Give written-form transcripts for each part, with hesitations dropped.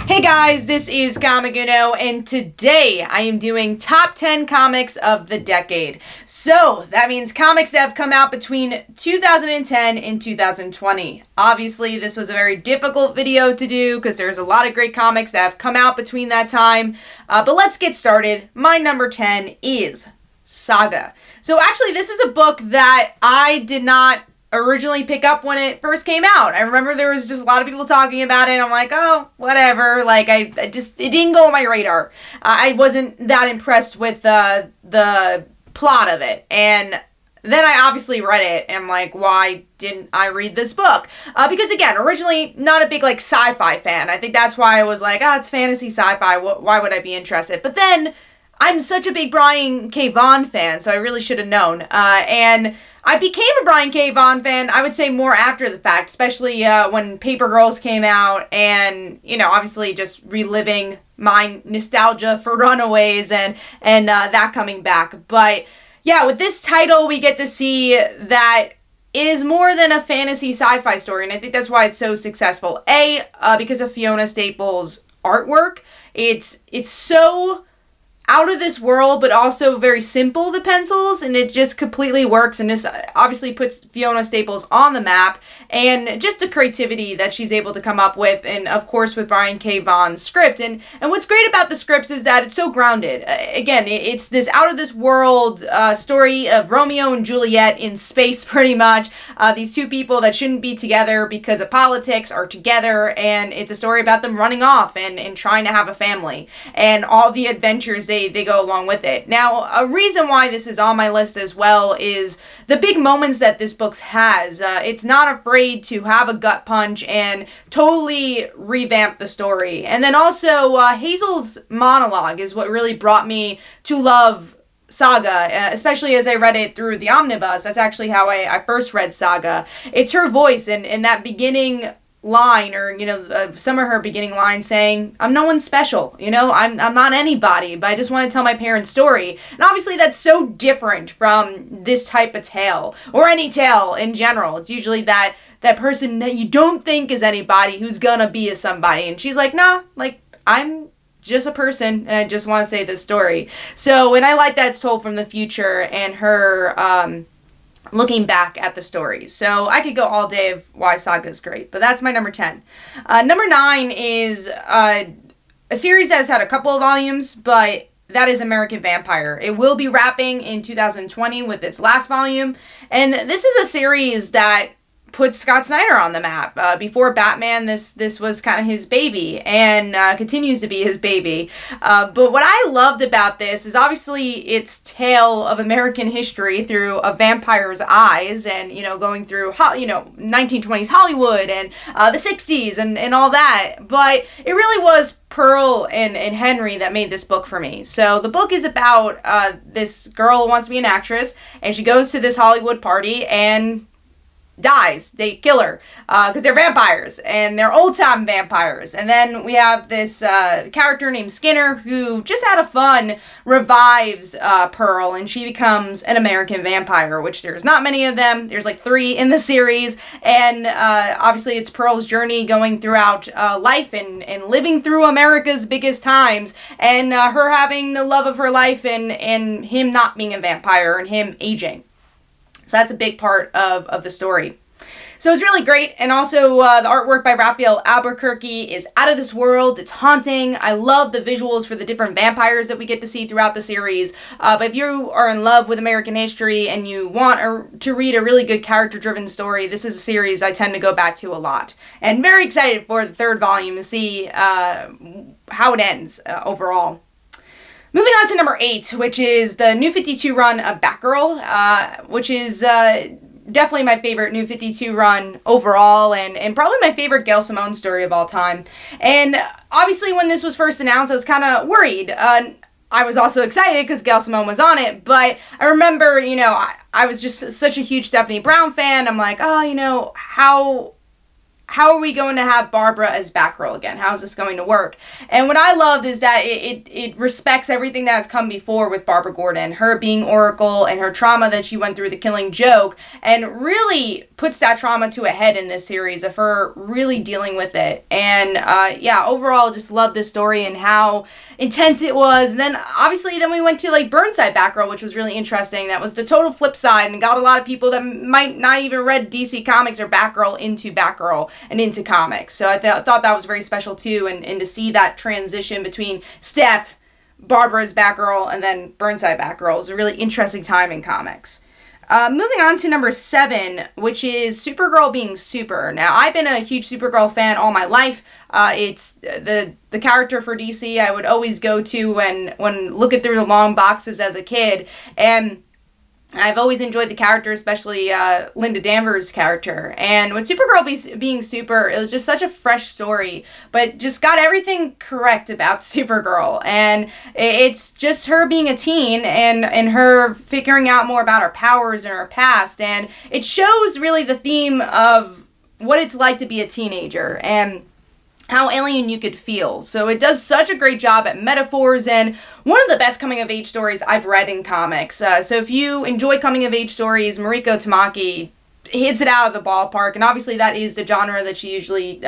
Hey guys, this is Kamaguno, and today I am doing top 10 comics of the decade. So, that means comics that have come out between 2010 and 2020. Obviously, this was a very difficult video to do because there's a lot of great comics that have come out between that time. But let's get started. My number 10 is Saga. So actually, this is a book that I did not originally pick up when it first came out. I remember there was just a lot of people talking about it, and I'm like, oh, whatever. Like, it didn't go on my radar. I wasn't that impressed with the plot of it. And then I obviously read it, and I'm like, why didn't I read this book? Because again, originally not a big like sci-fi fan. I think that's why I was like, it's fantasy sci-fi. Why would I be interested? But then I'm such a big Bryan K. Vaughan fan, so I really should have known. And I became a Bryan K. Vaughan fan, I would say, more after the fact, especially when Paper Girls came out, and, you know, obviously just reliving my nostalgia for Runaways and that coming back. But yeah, with this title, we get to see that it is more than a fantasy sci-fi story, and I think that's why it's so successful. Because of Fiona Staples' artwork. It's so out of this world, but also very simple, the pencils, and it just completely works, and this obviously puts Fiona Staples on the map, and just the creativity that she's able to come up with, and of course with Bryan K. Vaughan's script, and what's great about the scripts is that it's so grounded. Again, it's this out of this world story of Romeo and Juliet in space, pretty much. These two people that shouldn't be together because of politics are together, and it's a story about them running off and trying to have a family, and all the adventures they go along with it. Now, a reason why this is on my list as well is the big moments that this book has. It's not afraid to have a gut punch and totally revamp the story. And then also, Hazel's monologue is what really brought me to love Saga, especially as I read it through the omnibus. That's actually how I first read Saga. It's her voice and that beginning line, or some of her beginning lines saying, I'm no one special, I'm not anybody, but I just want to tell my parents' story. And obviously that's so different from this type of tale, or any tale in general. It's usually that person that you don't think is anybody who's gonna be a somebody, and she's like, nah, like, I'm just a person, and I just want to say this story. So, and I like that it's told from the future, and her looking back at the story. So I could go all day of why Saga is great, but that's my number 10. Number 9 is a series that has had a couple of volumes, but that is American Vampire. It will be wrapping in 2020 with its last volume, and this is a series that puts Scott Snyder on the map. Before Batman, this was kind of his baby, and continues to be his baby. But what I loved about this is obviously its tale of American history through a vampire's eyes, and going through 1920s Hollywood and the 60s and all that. But it really was Pearl and Henry that made this book for me. So the book is about this girl who wants to be an actress, and she goes to this Hollywood party and dies. They kill her because they're vampires, and they're old-time vampires. And then we have this character named Skinner who just out of fun revives Pearl, and she becomes an American vampire, which there's not many of them. There's like 3 in the series, and obviously it's Pearl's journey going throughout life and living through America's biggest times, and her having the love of her life, and him not being a vampire and him aging. So that's a big part of the story. So it's really great. And also the artwork by Rafael Albuquerque is out of this world. It's haunting. I love the visuals for the different vampires that we get to see throughout the series. But if you are in love with American history and you want to read a really good character-driven story, this is a series I tend to go back to a lot. And very excited for the 3rd volume to see how it ends overall. Moving on to number 8, which is the New 52 run of Batgirl, which is definitely my favorite New 52 run overall, and probably my favorite Gail Simone story of all time. And obviously when this was first announced, I was kind of worried. I was also excited because Gail Simone was on it, but I remember, I was just such a huge Stephanie Brown fan. I'm like, how how are we going to have Barbara as Batgirl again? How is this going to work? And what I loved is that it respects everything that has come before with Barbara Gordon, her being Oracle and her trauma that she went through the Killing Joke, and really puts that trauma to a head in this series of her really dealing with it. And yeah, overall, just love this story and how intense it was. And then obviously then we went to like Burnside Batgirl, which was really interesting. That was the total flip side and got a lot of people that might not even read DC Comics or Batgirl into Batgirl and into comics. So I thought that was very special too, and to see that transition between Steph, Barbara's Batgirl, and then Burnside Batgirl is a really interesting time in comics. Moving on to number 7, which is Supergirl being super. Now, I've been a huge Supergirl fan all my life. It's the character for DC I would always go to when looking through the long boxes as a kid, and I've always enjoyed the character, especially Linda Danvers' character. And with Supergirl being super, it was just such a fresh story, but just got everything correct about Supergirl. And it's just her being a teen and her figuring out more about her powers and her past. And it shows really the theme of what it's like to be a teenager and how alien you could feel. So it does such a great job at metaphors, and one of the best coming-of-age stories I've read in comics. So if you enjoy coming-of-age stories, Mariko Tamaki hits it out of the ballpark, and obviously that is the genre that she usually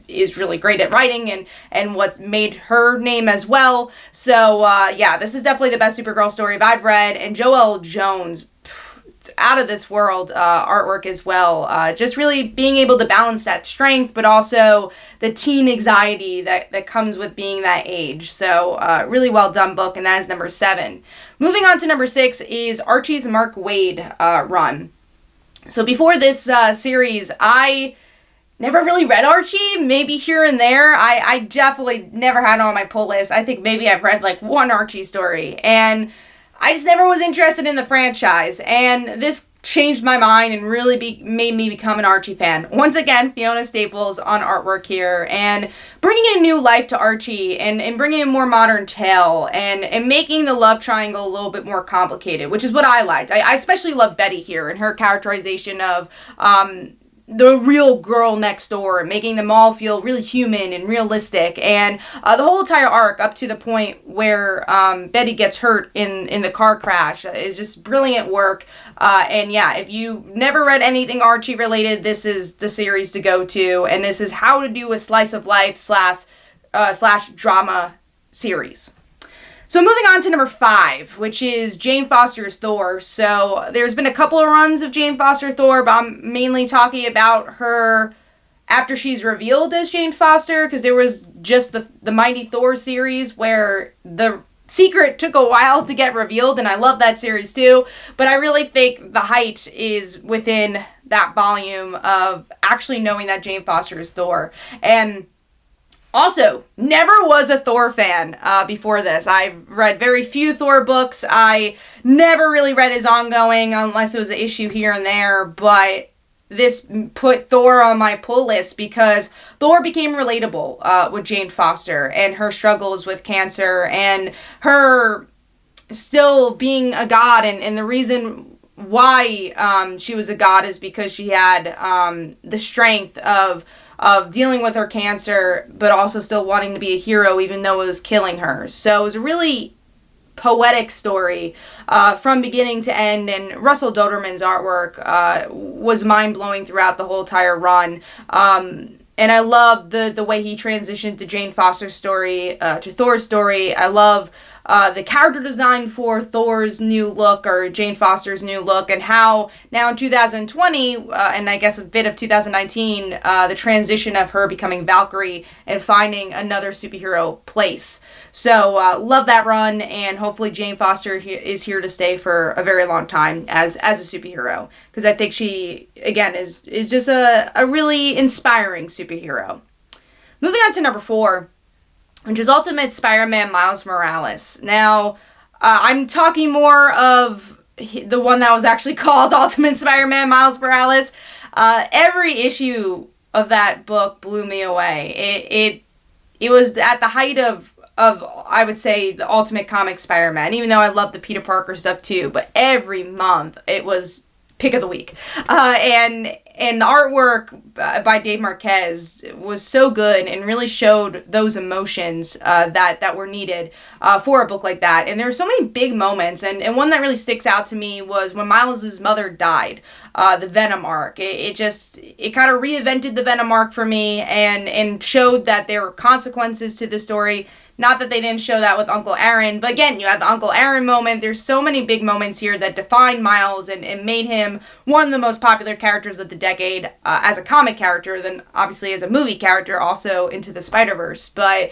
is really great at writing and what made her name as well. So yeah, this is definitely the best Supergirl story I've read, and Joelle Jones, out of this world artwork as well. Just really being able to balance that strength, but also the teen anxiety that comes with being that age. So really well done book, and that is number 7. Moving on to number 6 is Archie's Mark Waid run. So before this series, I never really read Archie, maybe here and there. I definitely never had it on my pull list. I think maybe I've read like one Archie story, and I just never was interested in the franchise, and this changed my mind and really made me become an Archie fan. Once again, Fiona Staples on artwork here, and bringing in new life to Archie, and bringing in more modern tale, and making the love triangle a little bit more complicated, which is what I liked. I especially love Betty here and her characterization of the real girl next door, making them all feel really human and realistic, and the whole entire arc up to the point where Betty gets hurt in the car crash is just brilliant work. And yeah, if you never read anything Archie related, this is the series to go to, and this is how to do a slice of life slash drama series. So moving on to number 5, which is Jane Foster's Thor. So there's been a couple of runs of Jane Foster Thor, but I'm mainly talking about her after she's revealed as Jane Foster, because there was just the Mighty Thor series where the secret took a while to get revealed, and I love that series too. But I really think the height is within that volume of actually knowing that Jane Foster is Thor. And also, never was a Thor fan before this. I've read very few Thor books. I never really read his ongoing unless it was an issue here and there, but this put Thor on my pull list because Thor became relatable with Jane Foster and her struggles with cancer and her still being a god, and the reason why she was a god is because she had the strength of dealing with her cancer, but also still wanting to be a hero even though it was killing her. So it was a really poetic story from beginning to end, and Russell Dauterman's artwork was mind-blowing throughout the whole entire run. And I love the way he transitioned to Jane Foster's story, to Thor's story. I love the character design for Thor's new look, or Jane Foster's new look, and how now in 2020, and I guess a bit of 2019, the transition of her becoming Valkyrie and finding another superhero place. So love that run, and hopefully Jane Foster is here to stay for a very long time as a superhero, because I think she, again, is just a really inspiring superhero. Moving on to number 4, which is Ultimate Spider-Man Miles Morales. Now, I'm talking more of the one that was actually called Ultimate Spider-Man Miles Morales. Every issue of that book blew me away. It was at the height of I would say the Ultimate Comic Spider-Man, even though I love the Peter Parker stuff too, but every month it was pick of the week. And And the artwork by Dave Marquez was so good and really showed those emotions that were needed for a book like that. And there were so many big moments. And one that really sticks out to me was when Miles' mother died, the Venom arc. It kind of reinvented the Venom arc for me and showed that there were consequences to the story. Not that they didn't show that with Uncle Aaron, but again, you have the Uncle Aaron moment. There's so many big moments here that defined Miles and made him one of the most popular characters of the decade as a comic character, then obviously as a movie character, also into the Spider-Verse. But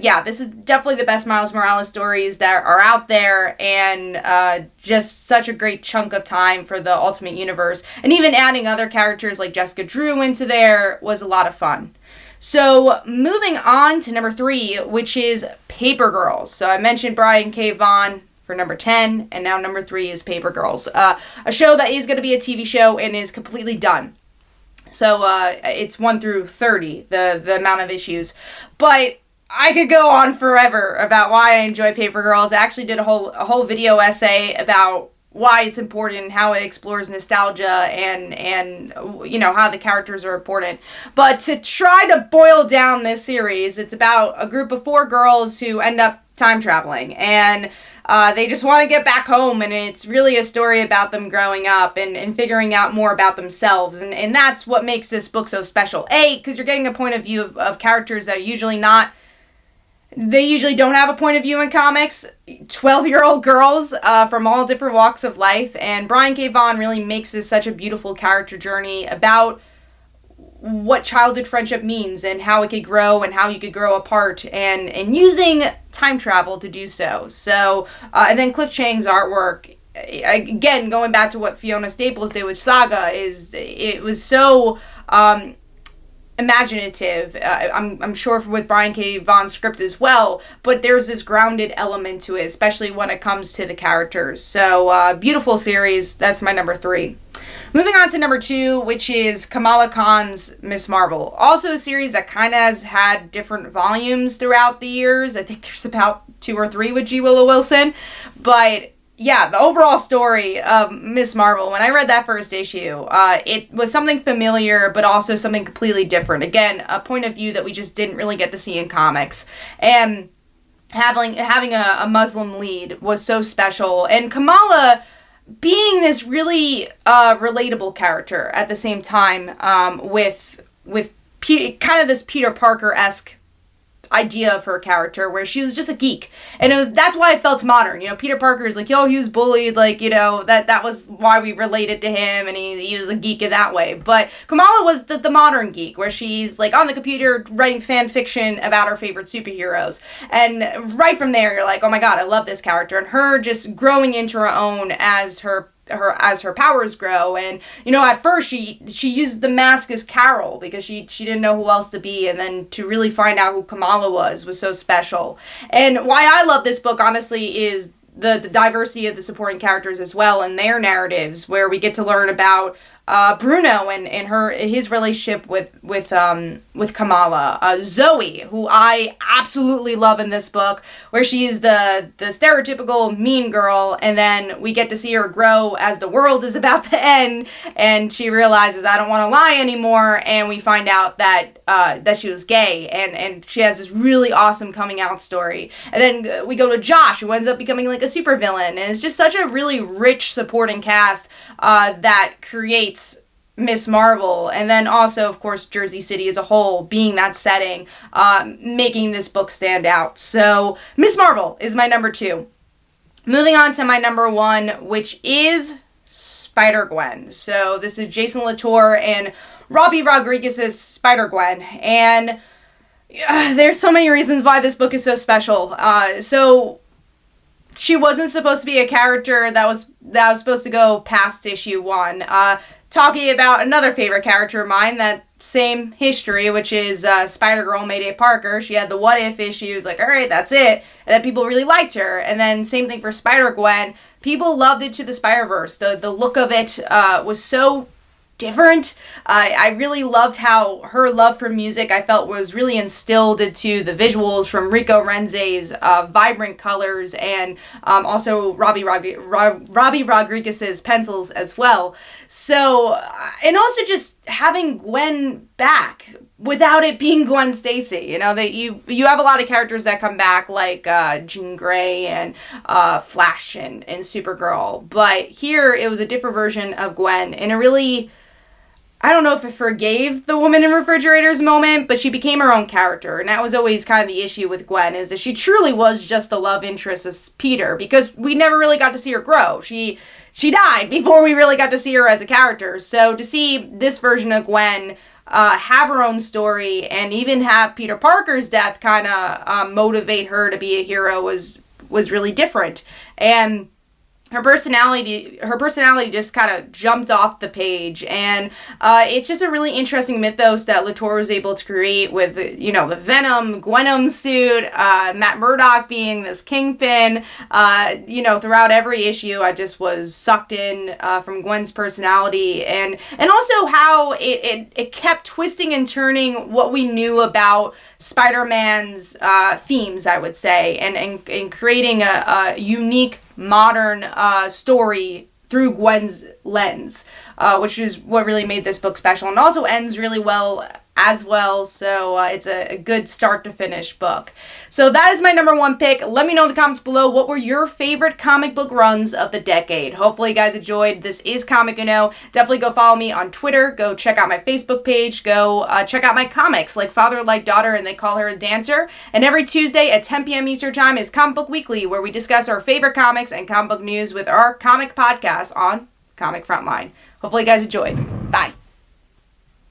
yeah, this is definitely the best Miles Morales stories that are out there, and just such a great chunk of time for the Ultimate Universe. And even adding other characters like Jessica Drew into there was a lot of fun. So, moving on to number 3, which is Paper Girls. So, I mentioned Bryan K. Vaughan for number 10, and now number 3 is Paper Girls. A show that is going to be a TV show and is completely done. So, it's 1 through 30, the amount of issues. But I could go on forever about why I enjoy Paper Girls. I actually did a whole video essay about why it's important, how it explores nostalgia, and you know, how the characters are important. But to try to boil down this series, it's about a group of 4 girls who end up time traveling, and they just want to get back home, and it's really a story about them growing up and figuring out more about themselves, and that's what makes this book so special. A, because you're getting a point of view of characters that they usually don't have a point of view in comics. 12-year-old girls from all different walks of life. And Bryan K. Vaughan really makes this such a beautiful character journey about what childhood friendship means and how it could grow and how you could grow apart and using time travel to do so. So, and then Cliff Chiang's artwork, again, going back to what Fiona Staples did with Saga, it was so imaginative. I'm sure with Bryan K. Vaughan's script as well, but there's this grounded element to it, especially when it comes to the characters. So, beautiful series. That's my number 3. Moving on to number 2, which is Kamala Khan's Ms. Marvel. Also a series that kind of has had different volumes throughout the years. I think there's about 2 or 3 with G. Willow Wilson. But yeah, the overall story of Ms. Marvel, when I read that first issue, it was something familiar, but also something completely different. Again, a point of view that we just didn't really get to see in comics. And having a Muslim lead was so special. And Kamala being this really relatable character at the same time, with kind of this Peter Parker-esque idea of her character, where she was just a geek, and that's why it felt modern. You know, Peter Parker is like, yo, he was bullied, like, you know, that was why we related to him, and he was a geek in that way. But Kamala was the modern geek, where she's like on the computer writing fan fiction about her favorite superheroes, and right from there you're like, oh my god, I love this character, and her just growing into her own as her powers grow. And you know, at first she used the mask as Carol because she didn't know who else to be, and then to really find out who Kamala was so special. And why I love this book, honestly, is the diversity of the supporting characters as well, and their narratives, where we get to learn about Bruno and his relationship with Kamala, Zoe, who I absolutely love in this book, where she is the stereotypical mean girl, and then we get to see her grow as the world is about to end, and she realizes, I don't want to lie anymore, and we find out that she was gay, and she has this really awesome coming out story. And then we go to Josh, who ends up becoming like a supervillain, and it's just such a really rich supporting cast that creates Ms. Marvel, and then also, of course, Jersey City as a whole being that setting, making this book stand out. So, Ms. Marvel is my number 2. Moving on to my number 1, which is Spider-Gwen. So, this is Jason Latour and Robbi Rodriguez's Spider-Gwen, and there's so many reasons why this book is so special. So, she wasn't supposed to be a character that was supposed to go past issue 1. Talking about another favorite character of mine, that same history, which is Spider-Girl Mayday Parker. She had the what if issues, like, alright, that's it. And then people really liked her. And then same thing for Spider-Gwen. People loved Into the Spider-Verse. The look of it was so different. I really loved how her love for music, I felt, was really instilled into the visuals from Rico Renzi's vibrant colors, and also Robbi Rodriguez's pencils as well. So, and also just having Gwen back without it being Gwen Stacy. You know, that you have a lot of characters that come back, like Jean Grey and Flash and Supergirl, but here it was a different version of Gwen, and it really, I don't know if it forgave the woman in refrigerators moment, but she became her own character. And that was always kind of the issue with Gwen, is that she truly was just the love interest of Peter, because we never really got to see her grow. She died before we really got to see her as a character. So to see this version of Gwen have her own story, and even have Peter Parker's death kind of motivate her to be a hero was really different. And her personality just kind of jumped off the page, and it's just a really interesting mythos that Latour was able to create with, you know, the Venom, Gwenom suit, Matt Murdock being this kingpin. You know, throughout every issue, I just was sucked in from Gwen's personality, and also how it kept twisting and turning what we knew about Spider-Man's themes, I would say, and creating a unique modern story through Gwen's lens, which is what really made this book special, and also ends really well as well. So it's a good start to finish book. So that is my number one pick. Let me know in the comments below, what were your favorite comic book runs of the decade. Hopefully you guys enjoyed. This is Comic Uno. Definitely go follow me on Twitter. Go check out my Facebook page. Go check out my comics, like Father Like Daughter and They Call Her a Dancer. And every Tuesday at 10 p.m. Eastern Time is Comic Book Weekly, where we discuss our favorite comics and comic book news with our comic podcast on Comic Frontline. Hopefully you guys enjoyed. Bye.